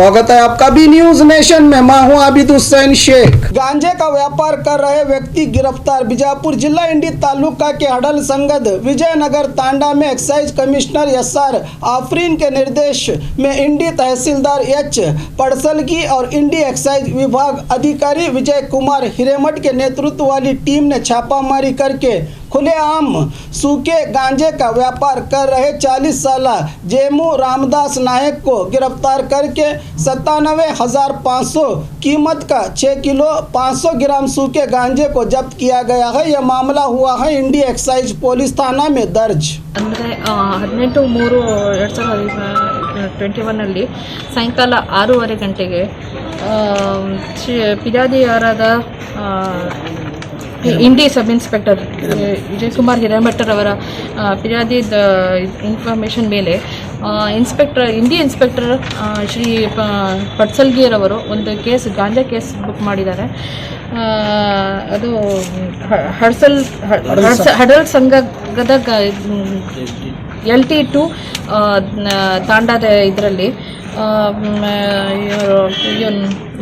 स्वागत है आपका बी न्यूज नेशन में। मैं हूं आबिद हुसैन शेख। गांजे का व्यापार कर रहे व्यक्ति गिरफ्तार। बीजापुर जिला इंडी तालुका के हडल संगद विजयनगर तांडा में एक्साइज कमिश्नर एसआर आफरीन के निर्देश में इंडी तहसीलदार एच पड़सलगी और इंडी एक्साइज विभाग अधिकारी विजय कुमार हिरेमठ के नेतृत्व वाली टीम ने छापामारी करके खुलेआम सूखे गांजे का व्यापार कर रहे 40 साल जेमू रामदास नायक को गिरफ्तार करके 97,500 कीमत का 6 किलो 500 ग्राम सूखे गांजे को जब्त किया गया है। यह मामला हुआ है इंडी एक्साइज पुलिस थाना में दर्ज। ಅಂದರೆ 18/3/2021 ಸಾಯಂಕಾಲ 6:30 ಗಂಟೆಗೆ ಫಿರ್ಯಾದಿಯಾರಾದ ಇಂಡಿ ಸಬ್ ಇನ್ಸ್ಪೆಕ್ಟರ್ ವಿಜಯ್ ಕುಮಾರ್ ಹಿರೇಮಠರವರ ಫಿರ್ಯಾದಿ ಇನ್ಫಾರ್ಮೇಷನ್ ಮೇಲೆ ಇಂಡಿ ಇನ್ಸ್ಪೆಕ್ಟರ್ ಶ್ರೀ ಪಡ್ಸಲ್ಗಿಯರವರು ಒಂದು ಗಾಂಜಾ ಕೇಸ್ ಬುಕ್ ಮಾಡಿದ್ದಾರೆ। ಅದು ಹಡಲ್ ಸಂಘದ LT2 ತಾಂಡಾದ ಇದರಲ್ಲಿ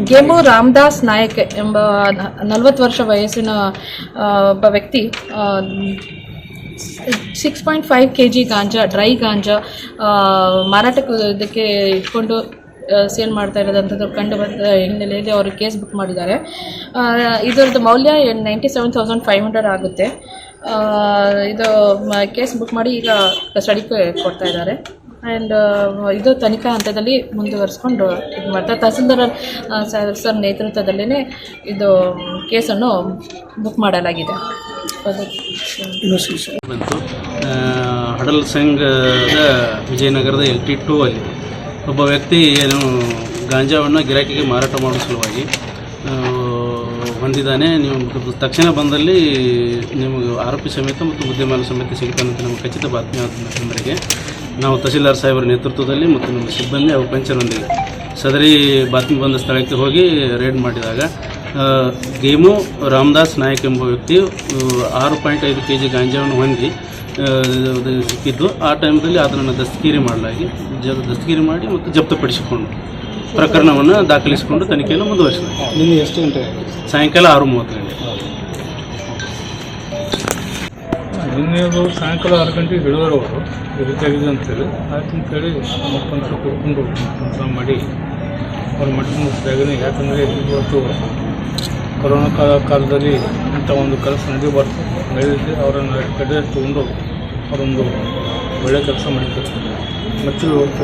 ಗೇಮು ರಾಮದಾಸ್ ನಾಯಕ್ ಎಂಬ 40 ವರ್ಷ ವಯಸ್ಸಿನ ಒಬ್ಬ ವ್ಯಕ್ತಿ 6.5 kg ಗಾಂಜಾ ಡ್ರೈ ಗಾಂಜಾ ಮಾರಾಟಕ್ಕೆ ಇದಕ್ಕೆ ಇಟ್ಕೊಂಡು ಸೇಲ್ ಮಾಡ್ತಾ ಇರೋದಂಥದ್ದು ಕಂಡು ಬಂದ ಹಿನ್ನೆಲೆಯಲ್ಲಿ ಅವರು ಕೇಸ್ ಬುಕ್ ಮಾಡಿದ್ದಾರೆ। ಇದರದ್ದು ಮೌಲ್ಯ 97,500 ಆಗುತ್ತೆ। ಇದು ಕೇಸ್ ಬುಕ್ ಮಾಡಿ ಈಗ ಕಸ್ಟಡಿಗೆ ಕೊಡ್ತಾ ಇದ್ದಾರೆ ಆ್ಯಂಡ್ ಇದು ತನಿಖಾ ಹಂತದಲ್ಲಿ ಮುಂದುವರಿಸ್ಕೊಂಡು ಇದು ಮಾಡ್ತಾರೆ। ತಹಸೀಲ್ದಾರ್ ಸರ್ ನೇತೃತ್ವದಲ್ಲೇ ಇದು ಕೇಸನ್ನು ಬುಕ್ ಮಾಡಲಾಗಿದೆ। ಹಡಲ್ ಸಂಘದ ವಿಜಯನಗರದ LT2 ಅಲ್ಲಿ ಒಬ್ಬ ವ್ಯಕ್ತಿ ಏನು ಗಾಂಜಾವನ್ನು ಗಿರಾಕಿಗೆ ಮಾರಾಟ ಮಾಡುವ ಸಲುವಾಗಿ ಹೊಂದಿದ್ದಾನೆ। ನೀವು ತಕ್ಷಣ ಬಂದಲ್ಲಿ ನಿಮಗೆ ಆರೋಪಿ ಸಮೇತ ಮತ್ತು ಬುದ್ಧಿಮಾಲ ಸಮೇತ ಸಿಗ್ತಾನೆ ಅಂತ ನಮಗೆ ಖಚಿತ ಬಾತ್ಮಿ ಆದ ಮೇರೆಗೆ ನಾವು ತಹಸೀಲ್ದಾರ್ ಸಾಹೇಬರ ನೇತೃತ್ವದಲ್ಲಿ ಮತ್ತು ನಮ್ಮ ಸಿಬ್ಬಂದಿ ಹಾಗೂ ಪಂಚರೊಂದಿಗೆ ಸದರಿ ಬಾತ್ಮಿ ಬಂದ ಸ್ಥಳಕ್ಕೆ ಹೋಗಿ ರೇಡ್ ಮಾಡಿದಾಗ ಗೇಮು ರಾಮದಾಸ್ ನಾಯಕ್ ಎಂಬ ವ್ಯಕ್ತಿಯು 6.5 kg ಗಾಂಜಾವನ್ನು ಹೊಂದಿ ಸಿಕ್ಕಿದ್ದು। ಆ ಟೈಮ್ದಲ್ಲಿ ಅದನ್ನು ದಸ್ತಗಿರಿ ಮಾಡಿ ಮತ್ತು ಜಪ್ತಪಡಿಸಿಕೊಂಡು ಪ್ರಕರಣವನ್ನು ದಾಖಲಿಸಿಕೊಂಡು ತನಿಖೆಯನ್ನು ಮುಂದುವರಿಸಲಾಗಿದೆ। ಎಷ್ಟು ಗಂಟೆ? ಸಾಯಂಕಾಲ 6:30 ಗಂಟೆ। ನಿನ್ನೆ ಅದು ಸಾಯಂಕಾಲ 6 ಗಂಟೆಗೆ ಹಿಡಿದವರು ರೀತಿಯಾಗಿದೆ ಅಂತೇಳಿ ಆಯ್ತು ಅಂತೇಳಿ ಮಕ್ಕಳನ್ನ ಕರ್ಕೊಂಡು ಕೆಲಸ ಮಾಡಿ ಅವ್ರು ಮಟ್ಟನ್ನು ಮುಟ್ಟಿದಾಗನೇ, ಯಾಕಂದರೆ ಇವತ್ತು ಕೊರೋನಾ ಕಾಲದಲ್ಲಿ ಇಂಥ ಒಂದು ಕೆಲಸ ನಡೆದಿದೆ। ಅವರನ್ನು ಕಡೆ ತಗೊಂಡು ಅವರೊಂದು ಒಳ್ಳೆಯ ಕೆಲಸ ಮಾಡಿದ್ದಾರೆ ಮತ್ತು ಇವತ್ತು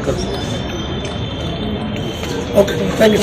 ಕೆಲಸ। Okay, thank you.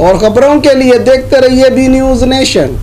और खबरों के लिए देखते रहिए बी न्यूज नेशन।